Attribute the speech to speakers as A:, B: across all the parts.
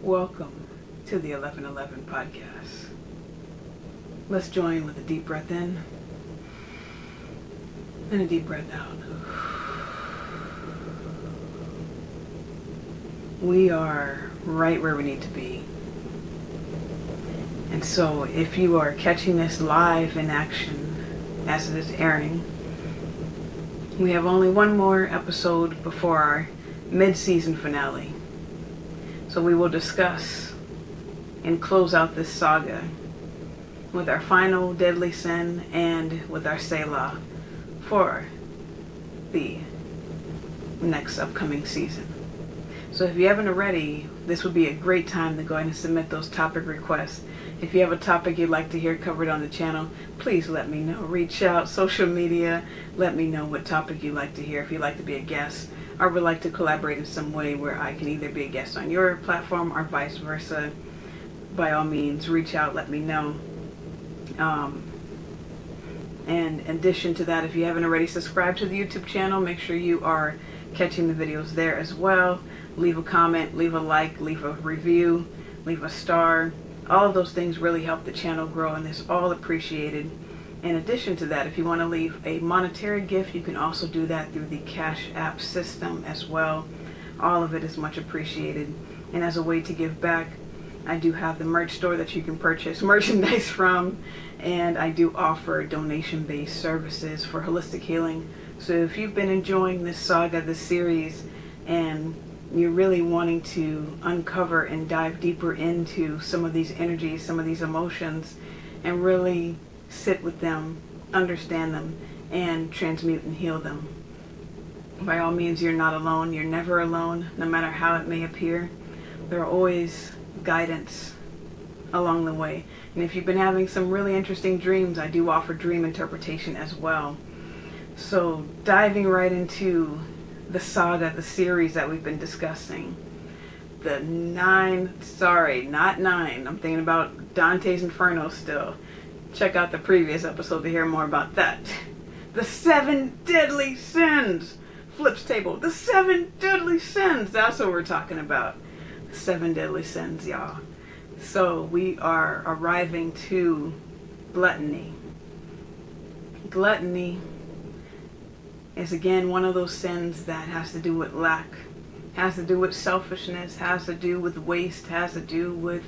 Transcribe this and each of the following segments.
A: Welcome to the 1111 podcast. Let's join with a deep breath in and a deep breath out. We are right where we need to be. And so if you are catching this live in action as it is airing, we have only one more episode before our mid-season finale. So we will discuss and close out this saga with our final deadly sin and with our Selah for the next upcoming season. So if you haven't already, this would be a great time to go ahead and submit those topic requests. If you have a topic you'd like to hear covered on the channel, please let me know. Reach out, social media, let me know what topic you'd like to hear. If you'd like to be a guest or would like to collaborate in some way where I can either be a guest on your platform or vice versa, by all means, reach out, let me know. And in addition to that, if you haven't already subscribed to the YouTube channel, make sure you are catching the videos there as well. Leave a comment, leave a like, leave a review, leave a star. All of those things really help the channel grow, and it's all appreciated. In addition to that, if you want to leave a monetary gift, you can also do that through the CashApp system as well. All of it is much appreciated. And as a way to give back, I do have the merch store that you can purchase merchandise from, and I do offer donation-based services for holistic healing. So if you've been enjoying this saga, this series, and you're really wanting to uncover and dive deeper into some of these energies, some of these emotions, and really sit with them, understand them, and transmute and heal them, by all means, you're not alone. You're never alone, no matter how it may appear. There are always guidance along the way. And if you've been having some really interesting dreams, I do offer dream interpretation as well. So diving right into the saga, the series that we've been discussing. I'm thinking about Dante's Inferno still. Check out the previous episode to hear more about that. The 7 deadly sins. Flips table. The 7 deadly sins. That's what we're talking about. The 7 deadly sins, y'all. So we are arriving to gluttony. Gluttony is again one of those sins that has to do with lack, has to do with selfishness, has to do with waste, has to do with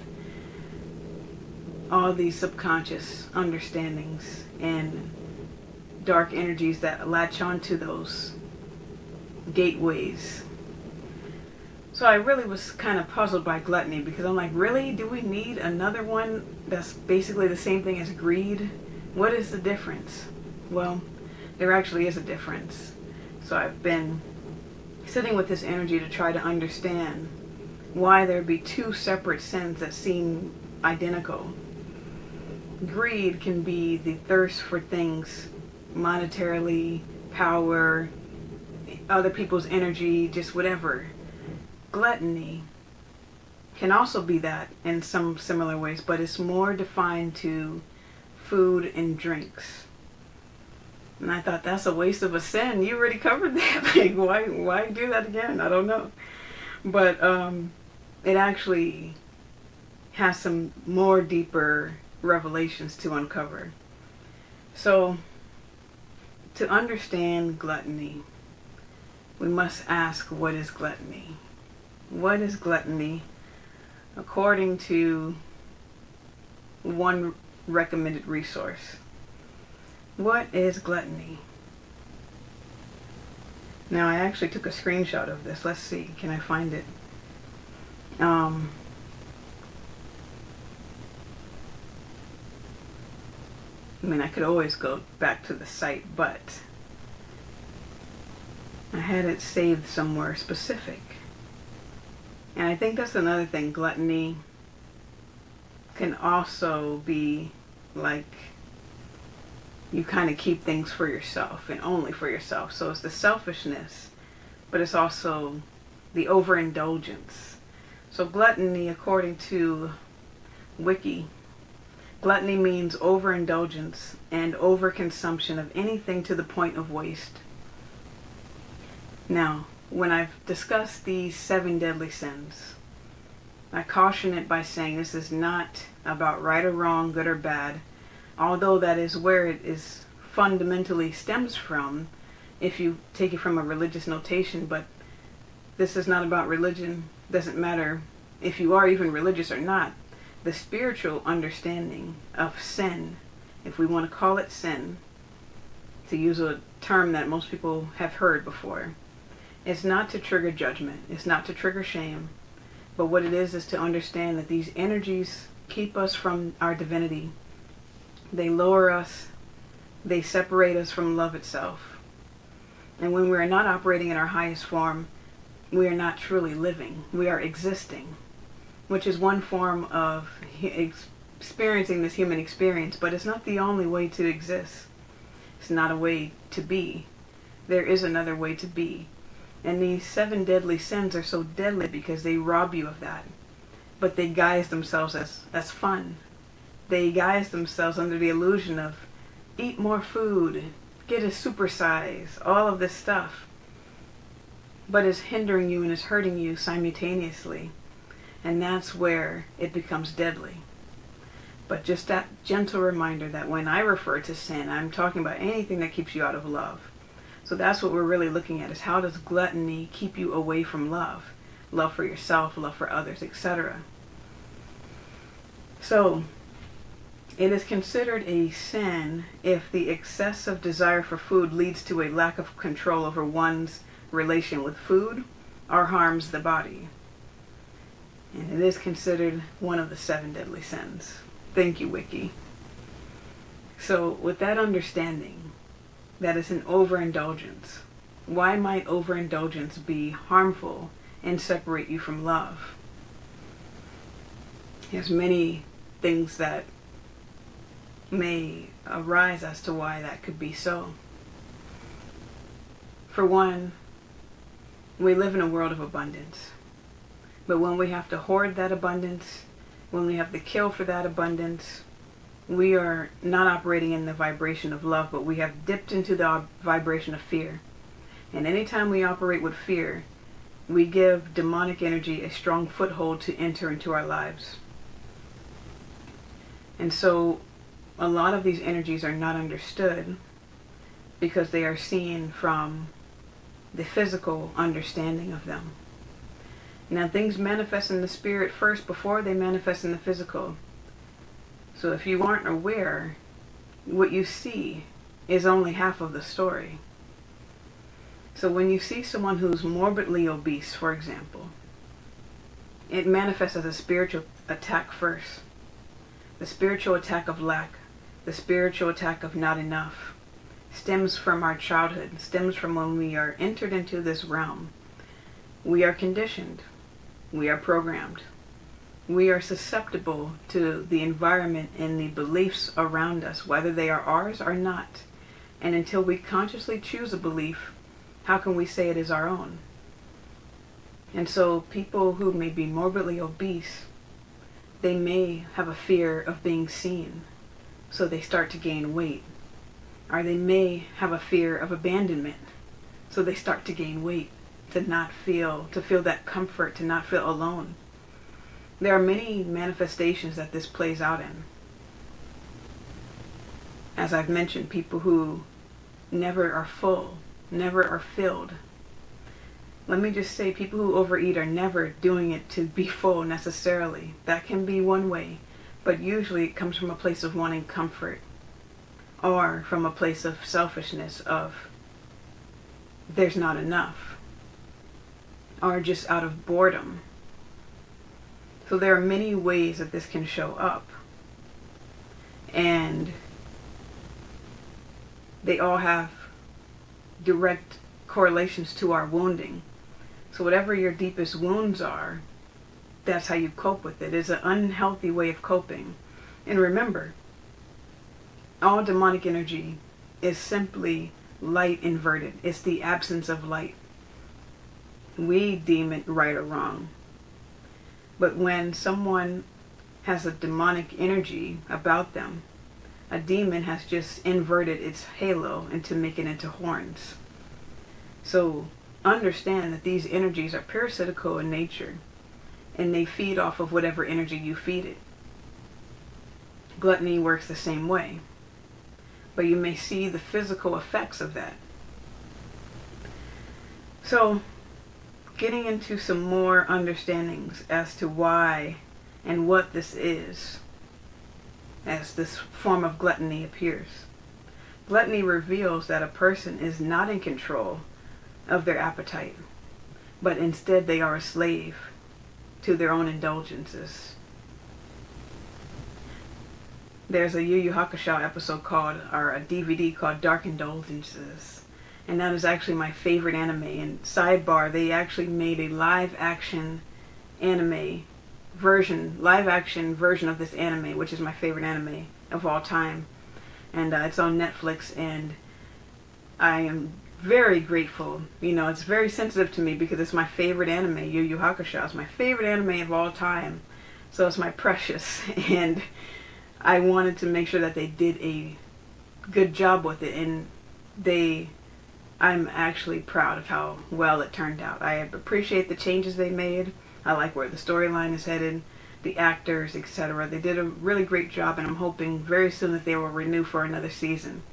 A: all these subconscious understandings and dark energies that latch onto those gateways. So I really was kind of puzzled by gluttony, because I'm like, really? Do we need another one that's basically the same thing as greed? What is the difference? Well, there actually is a difference. So I've been sitting with this energy to try to understand why there'd be 2 separate sins that seem identical. Greed can be the thirst for things monetarily, power, other people's energy, just whatever. Gluttony can also be that in some similar ways, but it's more defined to food and drinks. And I thought, that's a waste of a sin. You already covered that. Like, why do that again? I don't know. But it actually has some more deeper revelations to uncover. So to understand gluttony, we must ask, what is gluttony? What is gluttony according to one recommended resource? What is gluttony? Now, I actually took a screenshot of this. Let's see. Can I find it? I could always go back to the site, but I had it saved somewhere specific. And I think that's another thing. Gluttony can also be like, you kind of keep things for yourself and only for yourself. So it's the selfishness, but it's also the overindulgence. So gluttony, according to Wiki, gluttony means overindulgence and overconsumption of anything to the point of waste. Now, when I've discussed these 7 deadly sins, I caution it by saying this is not about right or wrong, good or bad, although that is where it is fundamentally stems from if you take it from a religious notation. But this is not about religion. Doesn't matter if you are even religious or not. The spiritual understanding of sin, if we want to call it sin, to use a term that most people have heard before, it's not to trigger judgment. It's not to trigger shame. But what it is to understand that these energies keep us from our divinity. They lower us. They separate us from love itself. And when we are not operating in our highest form, we are not truly living. We are existing, which is one form of experiencing this human experience, but it's not the only way to exist. It's not a way to be. There is another way to be. And these 7 deadly sins are so deadly because they rob you of that. But they guise themselves as fun. They guise themselves under the illusion of eat more food, get a supersize, all of this stuff. But it's hindering you and it's hurting you simultaneously. And that's where it becomes deadly. But just that gentle reminder that when I refer to sin, I'm talking about anything that keeps you out of love. So that's what we're really looking at, is how does gluttony keep you away from love? Love for yourself, love for others, etc. So it is considered a sin if the excessive desire for food leads to a lack of control over one's relation with food or harms the body. And it is considered one of the 7 deadly sins. Thank you, Wiki. So with that understanding, that is an overindulgence. Why might overindulgence be harmful and separate you from love? There's many things that may arise as to why that could be so. For one, we live in a world of abundance. But when we have to hoard that abundance, when we have to kill for that abundance, we are not operating in the vibration of love, but we have dipped into the vibration of fear. And anytime we operate with fear, we give demonic energy a strong foothold to enter into our lives. And so a lot of these energies are not understood because they are seen from the physical understanding of them. Now, things manifest in the spirit first before they manifest in the physical. So if you aren't aware, what you see is only half of the story. So when you see someone who's morbidly obese, for example, it manifests as a spiritual attack first. The spiritual attack of lack, the spiritual attack of not enough, stems from our childhood, stems from when we are entered into this realm. We are conditioned. We are programmed. We are susceptible to the environment and the beliefs around us, whether they are ours or not. And until we consciously choose a belief, how can we say it is our own? And so people who may be morbidly obese, they may have a fear of being seen, so they start to gain weight. Or they may have a fear of abandonment, so they start to gain weight, to feel that comfort, to not feel alone. There are many manifestations that this plays out in. As I've mentioned, people who never are full, never are filled. Let me just say, people who overeat are never doing it to be full necessarily. That can be one way, but usually it comes from a place of wanting comfort, or from a place of selfishness of there's not enough, or just out of boredom. So there are many ways that this can show up, and they all have direct correlations to our wounding. So whatever your deepest wounds are, that's how you cope with it. It's an unhealthy way of coping. And remember, all demonic energy is simply light inverted. It's the absence of light. We deem it right or wrong. But when someone has a demonic energy about them, a demon has just inverted its halo and to make it into horns. So understand that these energies are parasitical in nature, and they feed off of whatever energy you feed it. Gluttony works the same way, but you may see the physical effects of that. So, getting into some more understandings as to why and what this is, as this form of gluttony appears. Gluttony reveals that a person is not in control of their appetite, but instead they are a slave to their own indulgences. There's a Yu Yu Hakusho episode called, or a DVD called Dark Indulgences, and that is actually my favorite anime. And sidebar, they actually made a live action version of this anime, which is my favorite anime of all time. And it's on Netflix, and I am very grateful. You know, it's very sensitive to me because it's my favorite anime. Yu Yu Hakusho is my favorite anime of all time, so it's my precious. And I wanted to make sure that they did a good job with it, and I'm actually proud of how well it turned out. I appreciate the changes they made. I like where the storyline is headed, the actors, etc. They did a really great job, and I'm hoping very soon that they will renew for another season.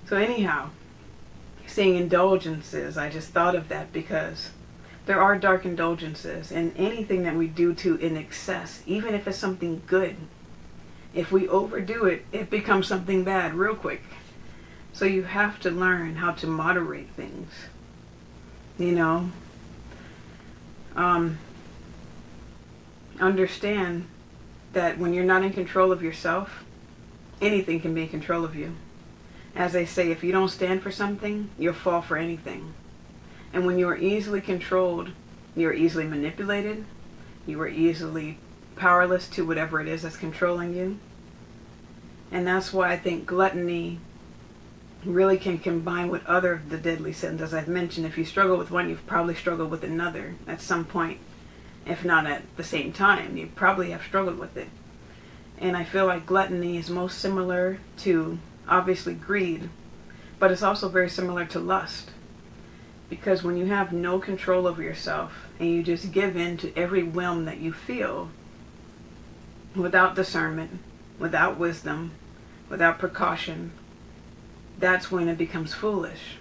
A: So anyhow, saying indulgences, I just thought of that because there are dark indulgences, and anything that we do to in excess, even if it's something good, if we overdo it, it becomes something bad real quick. So you have to learn how to moderate things, you know. Understand that when you're not in control of yourself, anything can be in control of you. As they say, if you don't stand for something, you'll fall for anything. And when you are easily controlled, you're easily manipulated, you are easily powerless to whatever it is that's controlling you. And that's why I think gluttony really can combine with other of the deadly sins. As I've mentioned, if you struggle with one, you've probably struggled with another at some point. If not at the same time, you probably have struggled with it. And I feel like gluttony is most similar to, obviously, greed, but it's also very similar to lust. Because when you have no control over yourself and you just give in to every whim that you feel, without discernment, without wisdom, without precaution, that's when it becomes foolish.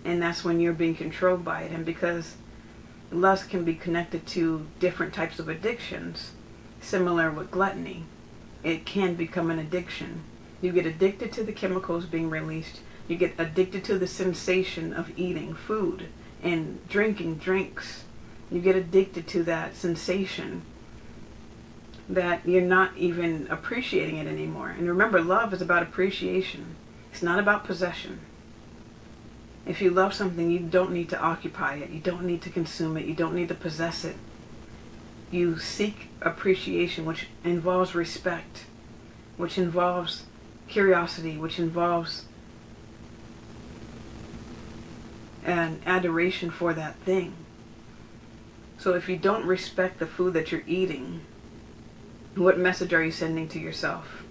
A: And that's when you're being controlled by it. And because lust can be connected to different types of addictions, similar with gluttony, it can become an addiction. You get addicted to the chemicals being released. You get addicted to the sensation of eating food and drinking drinks. You get addicted to that sensation that you're not even appreciating it anymore. And remember, love is about appreciation. It's not about possession. If you love something, you don't need to occupy it. You don't need to consume it. You don't need to possess it. You seek appreciation, which involves respect, which involves curiosity, which involves an adoration for that thing. So if you don't respect the food that you're eating, what message are you sending to yourself?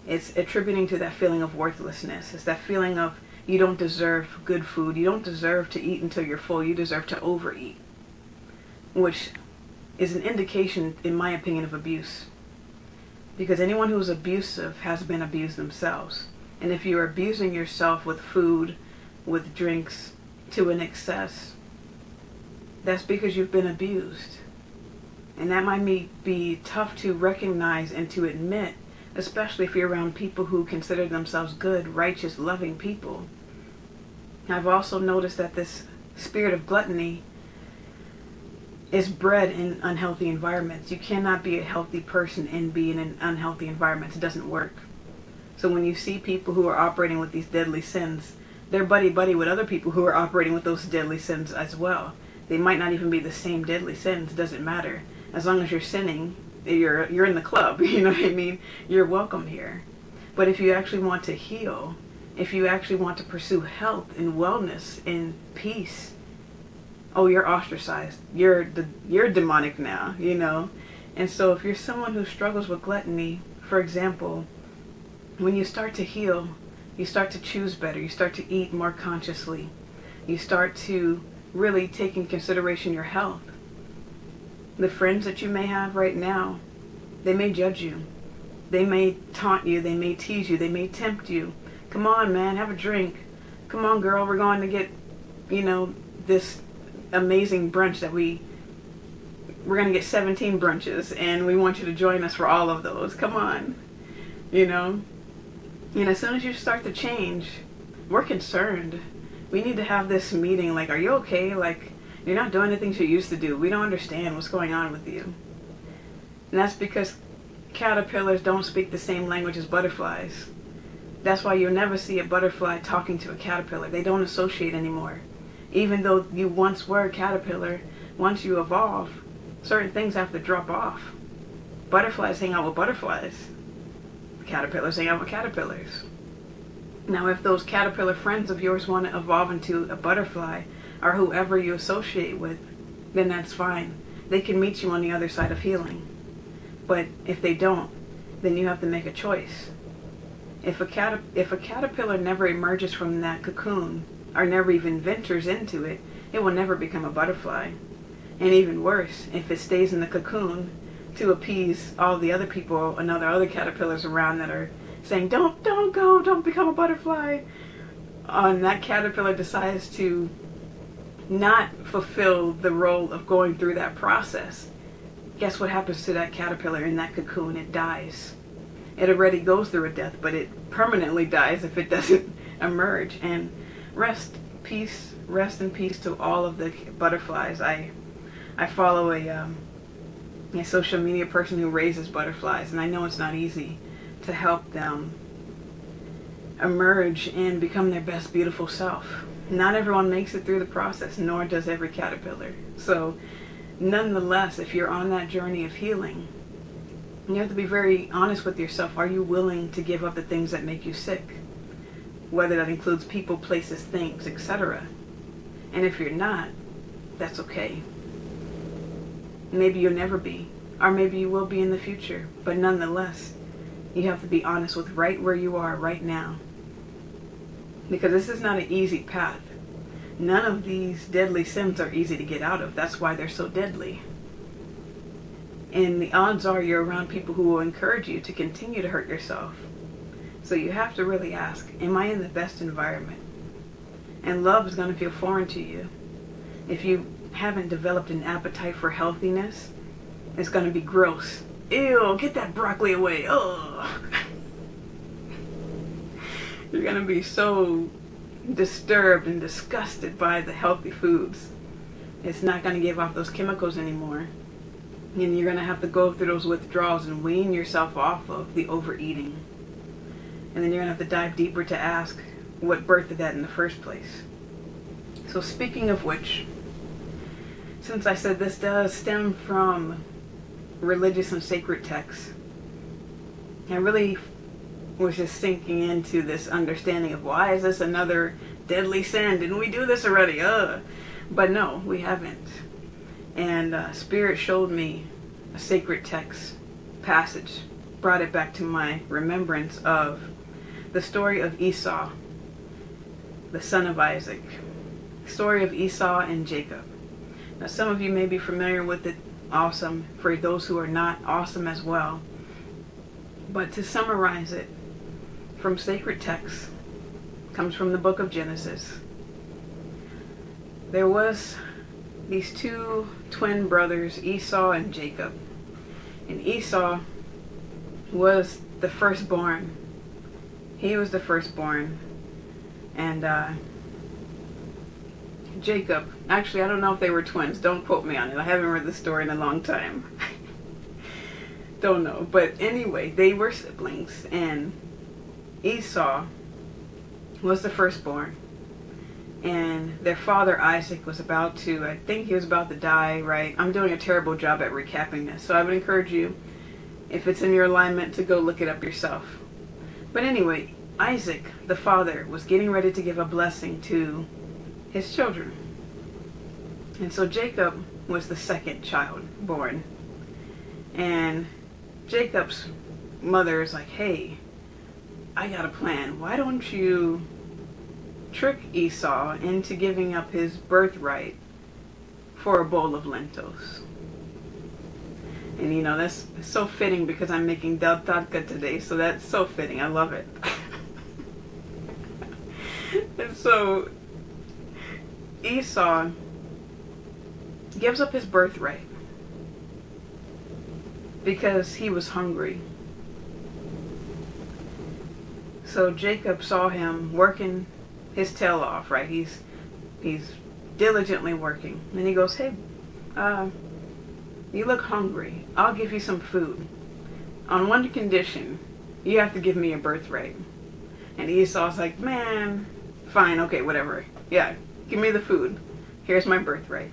A: It's attributing to that feeling of worthlessness. It's that feeling of you don't deserve good food. You don't deserve to eat until you're full. You deserve to overeat, which is an indication, in my opinion, of abuse. Because anyone who is abusive has been abused themselves. And if you're abusing yourself with food, with drinks, to an excess, that's because you've been abused. And that might be tough to recognize and to admit, especially if you're around people who consider themselves good, righteous, loving people. I've also noticed that this spirit of gluttony is bred in unhealthy environments. You cannot be a healthy person and be in an unhealthy environment. It doesn't work. So when you see people who are operating with these deadly sins, they're buddy-buddy with other people who are operating with those deadly sins as well. They might not even be the same deadly sins. It doesn't matter. As long as you're sinning, you're in the club. You know what I mean? You're welcome here. But if you actually want to heal, if you actually want to pursue health and wellness and peace, oh, you're ostracized. You're demonic now, you know? And so if you're someone who struggles with gluttony, for example, when you start to heal, you start to choose better. You start to eat more consciously. You start to really take in consideration your health. The friends that you may have right now, they may judge you. They may taunt you. They may tease you. They may tempt you. Come on, man, have a drink. Come on, girl, we're going to get, this amazing brunch that we're going to get 17 brunches, and we want you to join us for all of those. Come on. And as soon as you start to change, we're concerned. We need to have this meeting, like, are you okay? Like, you're not doing the things you used to do. We don't understand what's going on with you. And that's because caterpillars don't speak the same language as butterflies. That's why you'll never see a butterfly talking to a caterpillar. They don't associate anymore. Even though you once were a caterpillar, once you evolve, certain things have to drop off. Butterflies hang out with butterflies. Caterpillars hang out with caterpillars. Now, if those caterpillar friends of yours want to evolve into a butterfly, or whoever you associate with, then that's fine. They can meet you on the other side of healing. But if they don't, then you have to make a choice. If a caterpillar never emerges from that cocoon, or never even ventures into it, it will never become a butterfly. And even worse, if it stays in the cocoon to appease all the other people and other caterpillars around that are saying, don't go, don't become a butterfly. And that caterpillar decides to not fulfill the role of going through that process. Guess what happens to that caterpillar in that cocoon? It dies. It already goes through a death, but it permanently dies if it doesn't emerge. And rest in peace to all of the butterflies. I follow a social media person who raises butterflies, and I know it's not easy to help them emerge and become their best beautiful self. Not everyone makes it through the process, nor does every caterpillar. So nonetheless, if you're on that journey of healing, you have to be very honest with yourself. Are you willing to give up the things that make you sick? Whether that includes people, places, things, etc. And if you're not, that's okay. Maybe you'll never be, or maybe you will be in the future. But nonetheless, you have to be honest with right where you are right now. Because this is not an easy path. None of these deadly sins are easy to get out of. That's why they're so deadly. And the odds are you're around people who will encourage you to continue to hurt yourself. So you have to really ask, am I in the best environment? And love is going to feel foreign to you. If you haven't developed an appetite for healthiness, it's going to be gross. Ew, get that broccoli away. Ugh. You're going to be so disturbed and disgusted by the healthy foods. It's not going to give off those chemicals anymore. And you're going to have to go through those withdrawals and wean yourself off of the overeating. And then you're going to have to dive deeper to ask what birthed that in the first place. So speaking of which, since I said this does stem from religious and sacred texts, I really was just sinking into this understanding of why is this another deadly sin? Didn't we do this already? But no, we haven't. And Spirit showed me a sacred text passage, brought it back to my remembrance of the story of Esau, the son of Isaac. Story of Esau and Jacob. Now some of you may be familiar with it. Awesome. For those who are not, awesome as well. But to summarize it, from sacred texts, comes from the book of Genesis. There was these two twin brothers, Esau and Jacob. And Esau was the firstborn. He was the firstborn. And Jacob, actually I don't know if they were twins, don't quote me on it, I haven't read the story in a long time. Don't know, but anyway, they were siblings, and Esau was the firstborn, and their father Isaac was about to, I think he was about to die, right? I'm doing a terrible job at recapping this, so I would encourage you, if it's in your alignment, to go look it up yourself. But anyway, Isaac, the father, was getting ready to give a blessing to his children. And so Jacob was the second child born. And Jacob's mother is like, hey, I got a plan. Why don't you trick Esau into giving up his birthright for a bowl of lentils? And you know, that's so fitting because I'm making dal tadka today, so that's so fitting. I love it. And so Esau gives up his birthright because he was hungry. So Jacob saw him working his tail off, right? He's diligently working. And he goes, hey, you look hungry. I'll give you some food. On one condition, you have to give me your birthright. And Esau's like, man, fine, okay, whatever. Yeah, give me the food. Here's my birthright.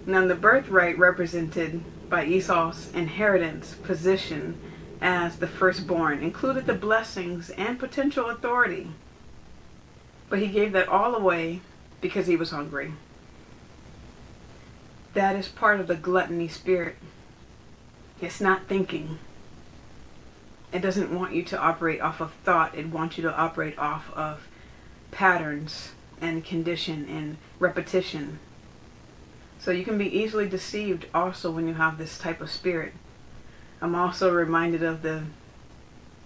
A: Now the birthright represented by Esau's inheritance position as the firstborn included the blessings and potential authority. But he gave that all away because he was hungry. That is part of the gluttony spirit. It's not thinking. It doesn't want you to operate off of thought. It wants you to operate off of patterns and condition and repetition. So you can be easily deceived also when you have this type of spirit. I'm also reminded of the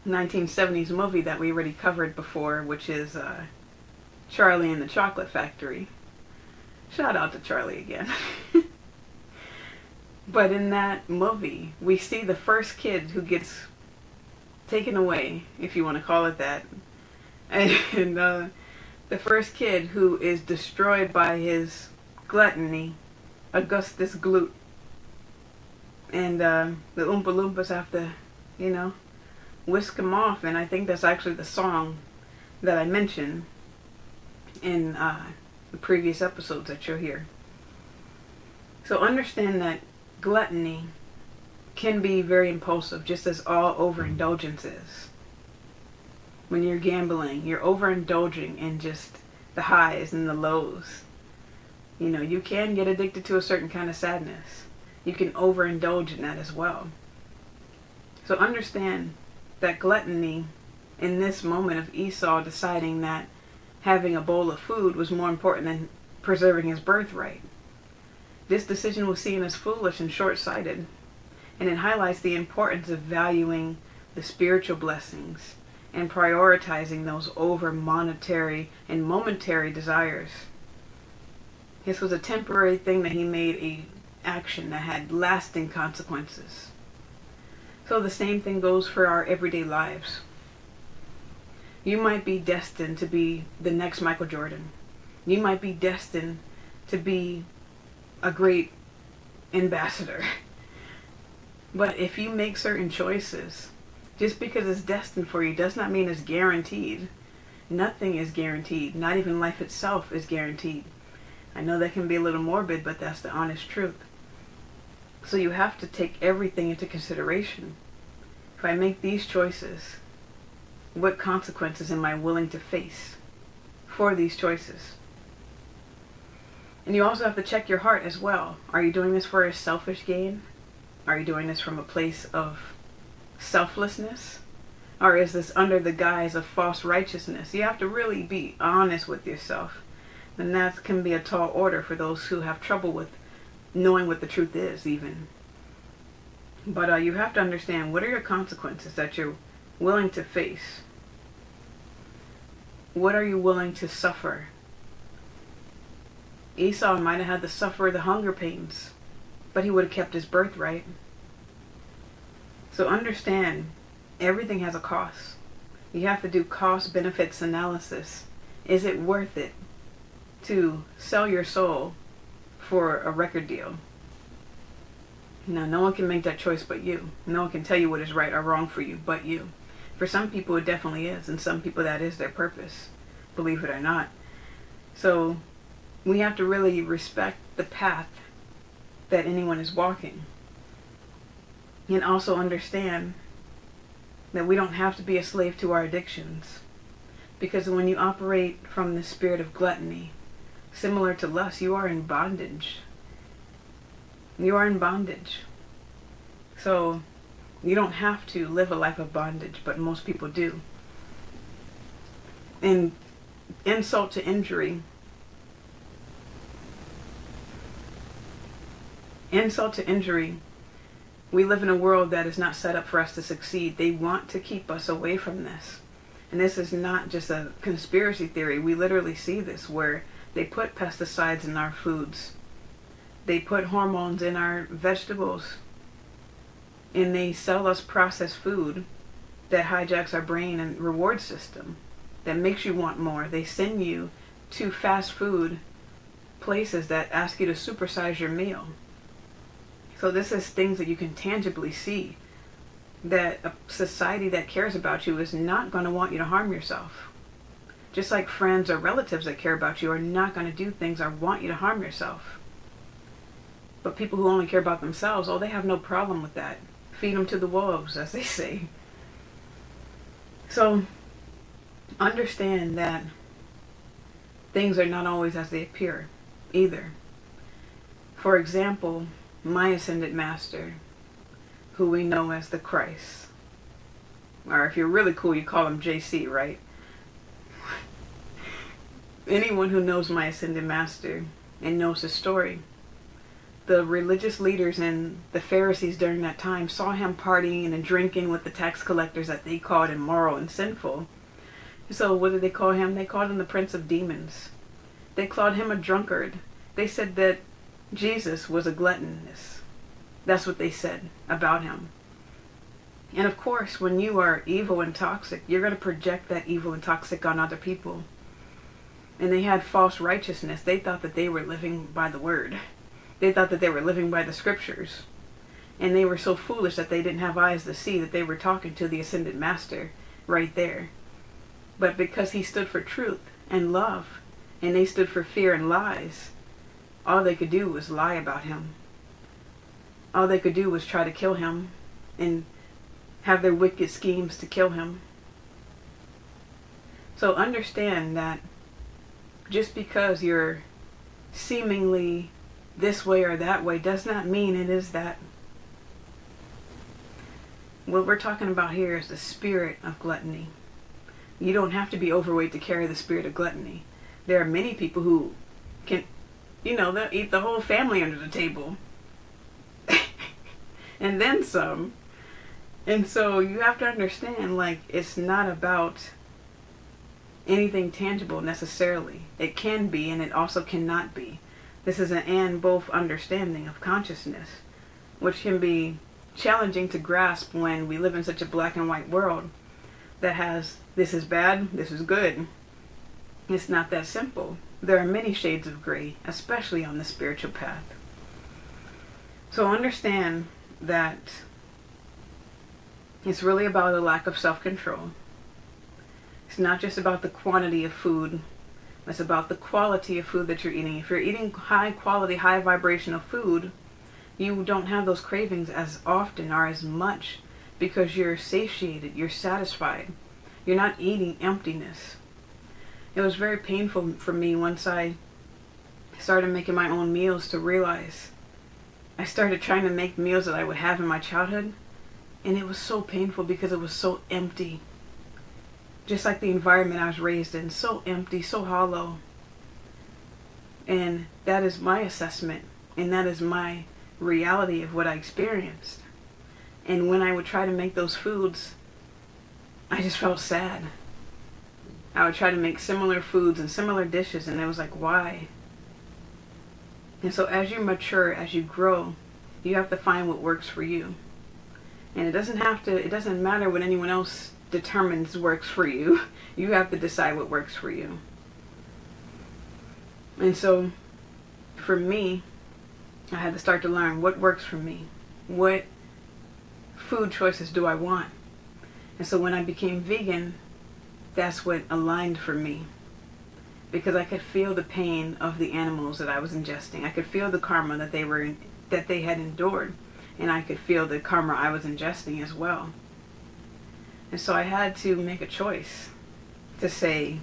A: 1970s movie that we already covered before, which is Charlie and the Chocolate Factory. Shout out to Charlie again. But in that movie, we see the first kid who gets taken away, if you want to call it that. And the first kid who is destroyed by his gluttony, Augustus Gloot. And the Oompa Loompas have to, you know, whisk him off. And I think that's actually the song that I mentioned in the previous episodes that you'll hear. So understand that gluttony can be very impulsive, just as all overindulgence is. When you're gambling, you're overindulging in just the highs and the lows. You know, you can get addicted to a certain kind of sadness. You can overindulge in that as well. So understand that gluttony, in this moment of Esau deciding that having a bowl of food was more important than preserving his birthright. This decision was seen as foolish and short-sighted, and it highlights the importance of valuing the spiritual blessings and prioritizing those over monetary and momentary desires. This was a temporary thing that he made a action that had lasting consequences. So the same thing goes for our everyday lives. You might be destined to be the next Michael Jordan. You might be destined to be a great ambassador. But if you make certain choices, just because it's destined for you does not mean it's guaranteed. Nothing is guaranteed. Not even life itself is guaranteed. I know that can be a little morbid, but that's the honest truth. So you have to take everything into consideration. If I make these choices, what consequences am I willing to face for these choices? And you also have to check your heart as well. Are you doing this for a selfish gain? Are you doing this from a place of selflessness? Or is this under the guise of false righteousness? You have to really be honest with yourself. And that can be a tall order for those who have trouble with knowing what the truth is even. But you have to understand, what are your consequences that you're willing to face? What are you willing to suffer? Esau might have had to suffer the hunger pains, but he would have kept his birthright. So understand, everything has a cost. You have to do cost benefits analysis. Is it worth it to sell your soul for a record deal? Now, no one can make that choice but you. No one can tell you what is right or wrong for you but you. For some people it definitely is, and some people that is their purpose, believe it or not. So we have to really respect the path that anyone is walking. And also understand that we don't have to be a slave to our addictions. Because when you operate from the spirit of gluttony, similar to lust, you are in bondage. You are in bondage. So you don't have to live a life of bondage, but most people do. And insult to injury, insult to injury, we live in a world that is not set up for us to succeed. They want to keep us away from this. And this is not just a conspiracy theory. We literally see this where they put pesticides in our foods. They put hormones in our vegetables. And they sell us processed food that hijacks our brain and reward system, that makes you want more. They send you to fast food places that ask you to supersize your meal. So this is things that you can tangibly see, that a society that cares about you is not going to want you to harm yourself. Just like friends or relatives that care about you are not going to do things or want you to harm yourself. But people who only care about themselves, oh, they have no problem with that. Feed them to the wolves, as they say. So understand that things are not always as they appear either. For example, my ascended master, who we know as the Christ, or if you're really cool, you call him JC, right? Anyone who knows my ascended master and knows his story, the religious leaders and the Pharisees during that time saw him partying and drinking with the tax collectors that they called immoral and sinful. So what did they call him? They called him the Prince of Demons. They called him a drunkard. They said that Jesus was a gluttonous. That's what they said about him. And of course, when you are evil and toxic, you're going to project that evil and toxic on other people. And they had false righteousness. They thought that they were living by the word. They thought that they were living by the scriptures. And they were so foolish that they didn't have eyes to see that they were talking to the ascended master right there. But because he stood for truth and love, and they stood for fear and lies, all they could do was lie about him. All they could do was try to kill him and have their wicked schemes to kill him. So understand that just because you're seemingly this way or that way does not mean it is that. What we're talking about here is the spirit of gluttony. You don't have to be overweight to carry the spirit of gluttony. There are many people who can, they'll eat the whole family under the table. And then some. And so you have to understand, it's not about anything tangible necessarily. It can be, and it also cannot be. This is an and both understanding of consciousness, which can be challenging to grasp when we live in such a black and white world that has, this is bad, this is good. It's not that simple. There are many shades of gray, especially on the spiritual path. So understand that it's really about a lack of self-control. It's not just about the quantity of food. It's about the quality of food that you're eating. If you're eating high quality, high vibrational food, you don't have those cravings as often or as much because you're satiated, you're satisfied. You're not eating emptiness. It was very painful for me once I started making my own meals to realize I started trying to make meals that I would have in my childhood, and it was so painful because it was so empty. Just like the environment I was raised in, so empty, so hollow. And that is my assessment, and that is my reality of what I experienced. And when I would try to make those foods, I just felt sad. I would try to make similar foods and similar dishes, and it was like, why? And so as you mature, as you grow, you have to find what works for you. And it doesn't matter what anyone else determines works for you. You have to decide what works for you. And so for me, I had to start to learn what works for me. What food choices do I want? And so when I became vegan, that's what aligned for me. Because I could feel the pain of the animals that I was ingesting. I could feel the karma that they had endured. And I could feel the karma I was ingesting as well. And so I had to make a choice to say,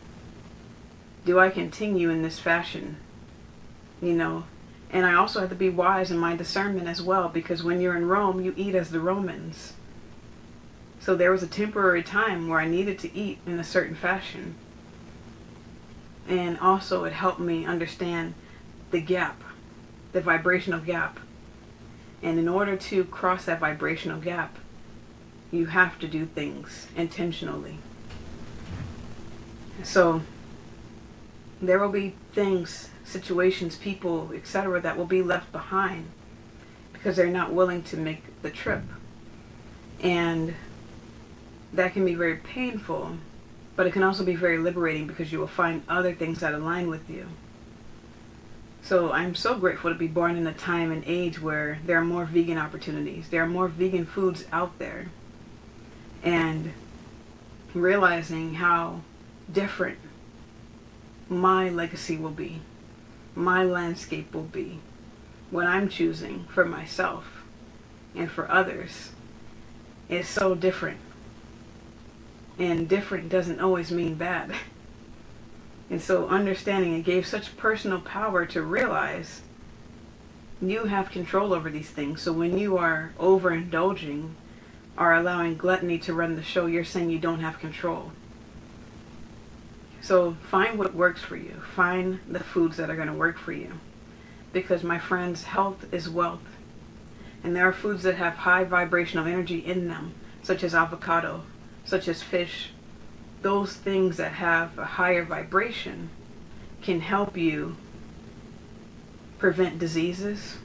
A: do I continue in this fashion? And I also had to be wise in my discernment as well, because when you're in Rome, you eat as the Romans. So there was a temporary time where I needed to eat in a certain fashion. And also it helped me understand the gap, the vibrational gap And in order to cross that vibrational gap, you have to do things intentionally. So there will be things, situations, people, etc. that will be left behind because they're not willing to make the trip. And that can be very painful, but it can also be very liberating because you will find other things that align with you. So I'm so grateful to be born in a time and age where there are more vegan opportunities. There are more vegan foods out there. And realizing how different my legacy will be, my landscape will be, what I'm choosing for myself and for others is so different. And different doesn't always mean bad. And so understanding it gave such personal power to realize you have control over these things. So when you are overindulging or allowing gluttony to run the show, you're saying you don't have control. So find what works for you. Find the foods that are going to work for you. Because my friends, health is wealth. And there are foods that have high vibrational energy in them, such as avocado, such as fish. Those things that have a higher vibration can help you prevent diseases.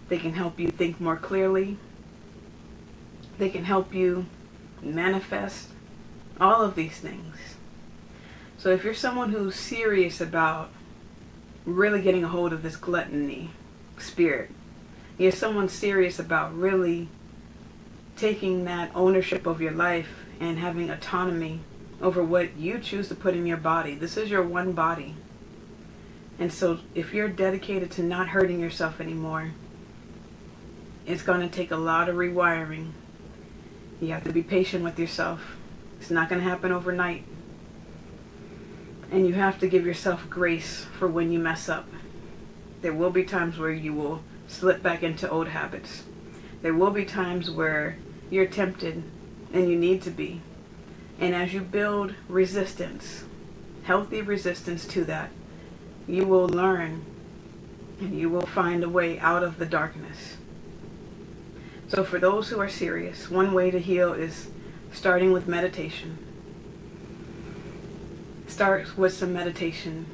A: They can help you think more clearly. They can help you manifest all of these things. So if you're someone who's serious about really getting a hold of this gluttony spirit, you're someone serious about really taking that ownership of your life and having autonomy over what you choose to put in your body. This is your one body. And so if you're dedicated to not hurting yourself anymore, it's going to take a lot of rewiring. You have to be patient with yourself. It's not going to happen overnight. And you have to give yourself grace for when you mess up. There will be times where you will slip back into old habits. There will be times where you're tempted and you need to be. And as you build resistance, healthy resistance to that, you will learn and you will find a way out of the darkness. So for those who are serious, one way to heal is starting with meditation. Start with some meditation.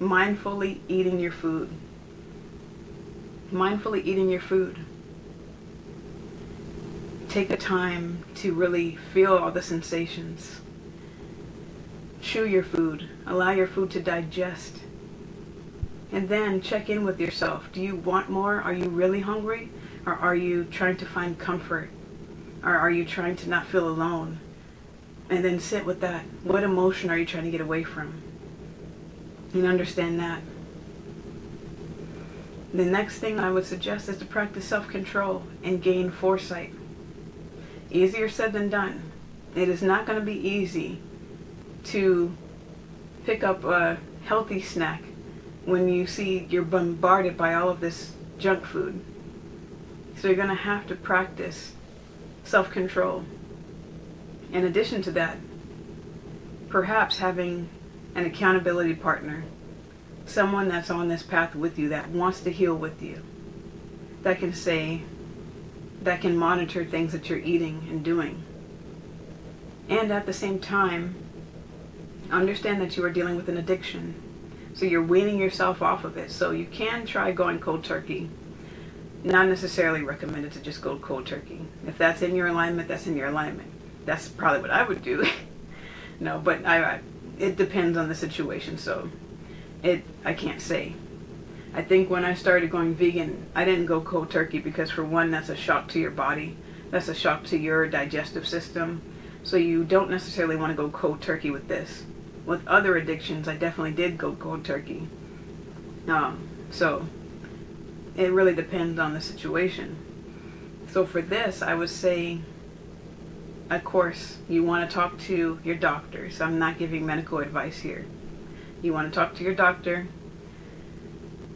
A: Mindfully eating your food. Mindfully eating your food. Take the time to really feel all the sensations. Chew your food. Allow your food to digest. And then check in with yourself. Do you want more? Are you really hungry? Or are you trying to find comfort? Or are you trying to not feel alone? And then sit with that. What emotion are you trying to get away from? And understand that. The next thing I would suggest is to practice self-control and gain foresight. Easier said than done. It is not going to be easy to pick up a healthy snack when you see you're bombarded by all of this junk food. So you're going to have to practice self-control. In addition to that, perhaps having an accountability partner, someone that's on this path with you, that wants to heal with you, that can monitor things that you're eating and doing. And at the same time, understand that you are dealing with an addiction. So you're weaning yourself off of it. So you can try going cold turkey. Not necessarily recommended to just go cold turkey. If that's in your alignment, that's in your alignment. That's probably what I would do. No, but it depends on the situation. So I can't say. I think when I started going vegan, I didn't go cold turkey because, for one, that's a shock to your body. That's a shock to your digestive system. So you don't necessarily want to go cold turkey with this. With other addictions, I definitely did go cold turkey. So it really depends on the situation. So for this, I would say, of course, you want to talk to your doctor. So I'm not giving medical advice here. You want to talk to your doctor.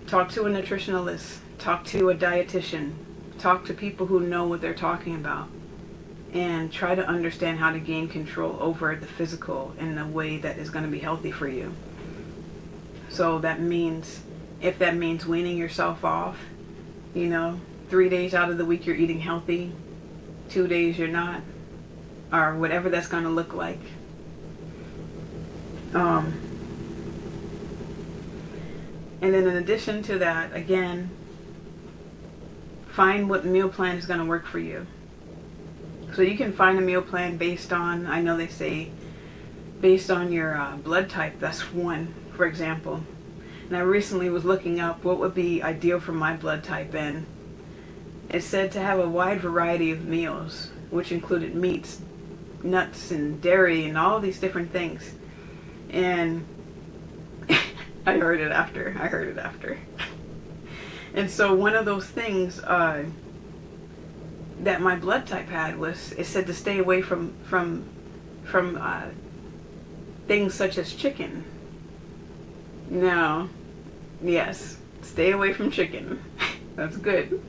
A: Talk to a nutritionalist. Talk to a dietitian. Talk to people who know what they're talking about. And try to understand how to gain control over the physical in a way that is going to be healthy for you. So that means, if that means weaning yourself off You know, 3 days out of the week you're eating healthy, 2 days you're not, or whatever that's going to look like. And then in addition to that, again, find what meal plan is going to work for you. So you can find a meal plan based on, I know they say, based on your blood type. That's one, for example. And I recently was looking up what would be ideal for my blood type, and it said to have a wide variety of meals, which included meats, nuts, and dairy, and all these different things. And I heard it after. And so one of those things that my blood type had was, it said to stay away from things such as chicken. Now, yes, stay away from chicken. That's good.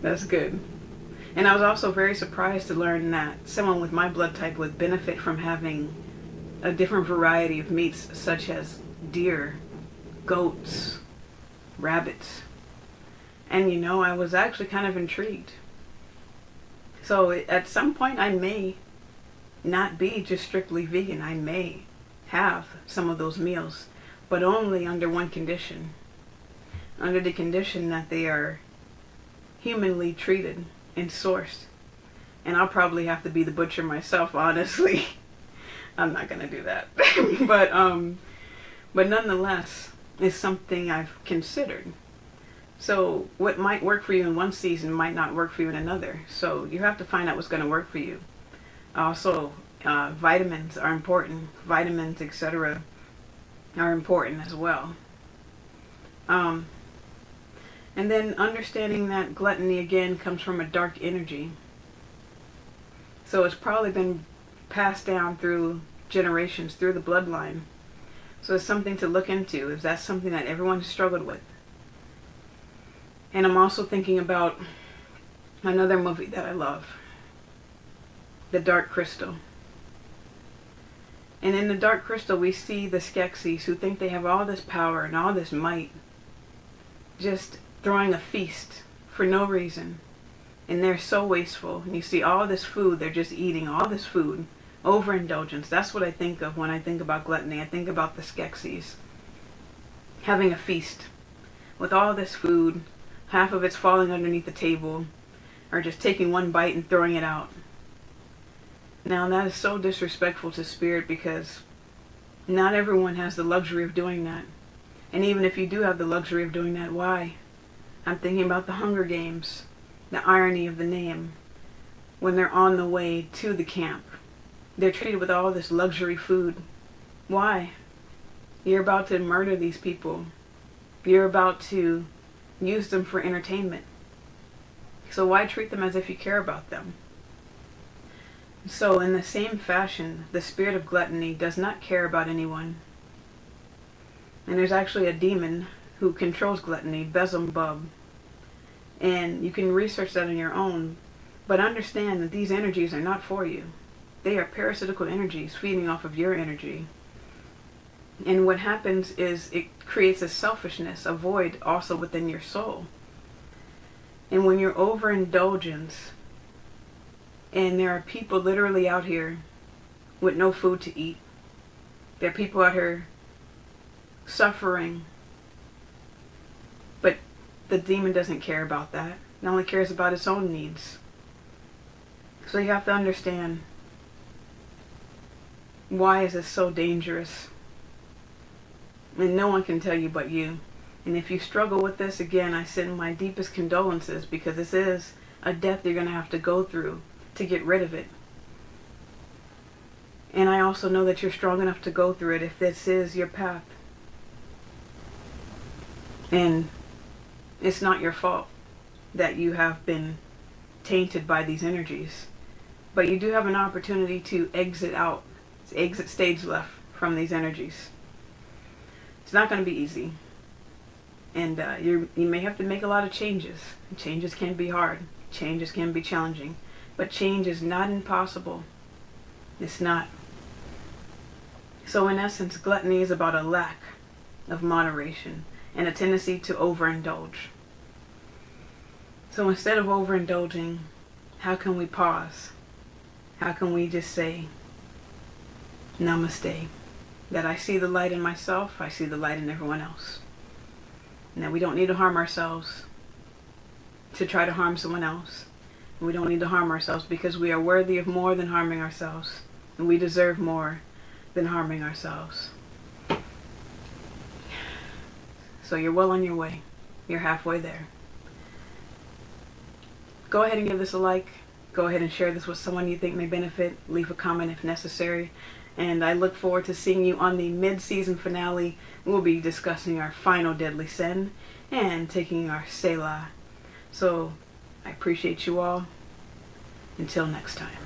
A: That's good. And I was also very surprised to learn that someone with my blood type would benefit from having a different variety of meats, such as deer, goats, rabbits. And you know, I was actually kind of intrigued. So at some point I may not be just strictly vegan. I may have some of those meals, but only under one condition. Under the condition that they are humanly treated and sourced. And I'll probably have to be the butcher myself, honestly. I'm not gonna do that. but nonetheless, it's something I've considered. So what might work for you in one season might not work for you in another. So you have to find out what's going to work for you. Also, vitamins are important. Vitamins, etc., are important as well. And then understanding that gluttony, again, comes from a dark energy. So it's probably been passed down through generations, through the bloodline. So it's something to look into if that's something that everyone has struggled with. And I'm also thinking about another movie that I love, The Dark Crystal. And in The Dark Crystal, we see the Skeksis who think they have all this power and all this might, just throwing a feast for no reason. And they're so wasteful. And you see all this food, they're just eating all this food. Overindulgence. That's what I think of when I think about gluttony. I think about the Skeksis having a feast with all this food. Half of it's falling underneath the table, or just taking one bite and throwing it out. Now that is so disrespectful to spirit, because not everyone has the luxury of doing that. And even if you do have the luxury of doing that, why? I'm thinking about the Hunger Games, the irony of the name. When they're on the way to the camp, they're treated with all this luxury food. Why? You're about to murder these people. You're about to use them for entertainment. So why treat them as if you care about them? So in the same fashion, the spirit of gluttony does not care about anyone. And there's actually a demon who controls gluttony, Beelzebub. And you can research that on your own, but understand that these energies are not for you. They are parasitical energies feeding off of your energy. And what happens is it creates a selfishness, a void also within your soul. And when you're overindulgence, and there are people literally out here with no food to eat. There are people out here suffering. But the demon doesn't care about that. It only cares about its own needs. So you have to understand, why is this so dangerous? And no one can tell you but you. And if you struggle with this, again, I send my deepest condolences, because this is a death you're going to have to go through to get rid of it. And I also know that you're strong enough to go through it if this is your path. And it's not your fault that you have been tainted by these energies. But you do have an opportunity to exit out. It's exit stage left from these energies. It's not going to be easy. And you may have to make a lot of changes. Changes can be hard. Changes can be challenging. But change is not impossible. It's not. So in essence, gluttony is about a lack of moderation and a tendency to overindulge. So instead of overindulging, how can we pause? How can we just say, namaste? That I see the light in myself, I see the light in everyone else. And that we don't need to harm ourselves to try to harm someone else. And we don't need to harm ourselves because we are worthy of more than harming ourselves. And we deserve more than harming ourselves. So you're well on your way. You're halfway there. Go ahead and give this a like. Go ahead and share this with someone you think may benefit. Leave a comment if necessary. And I look forward to seeing you on the mid-season finale. We'll be discussing our final deadly sin and taking our Selah. So I appreciate you all. Until next time.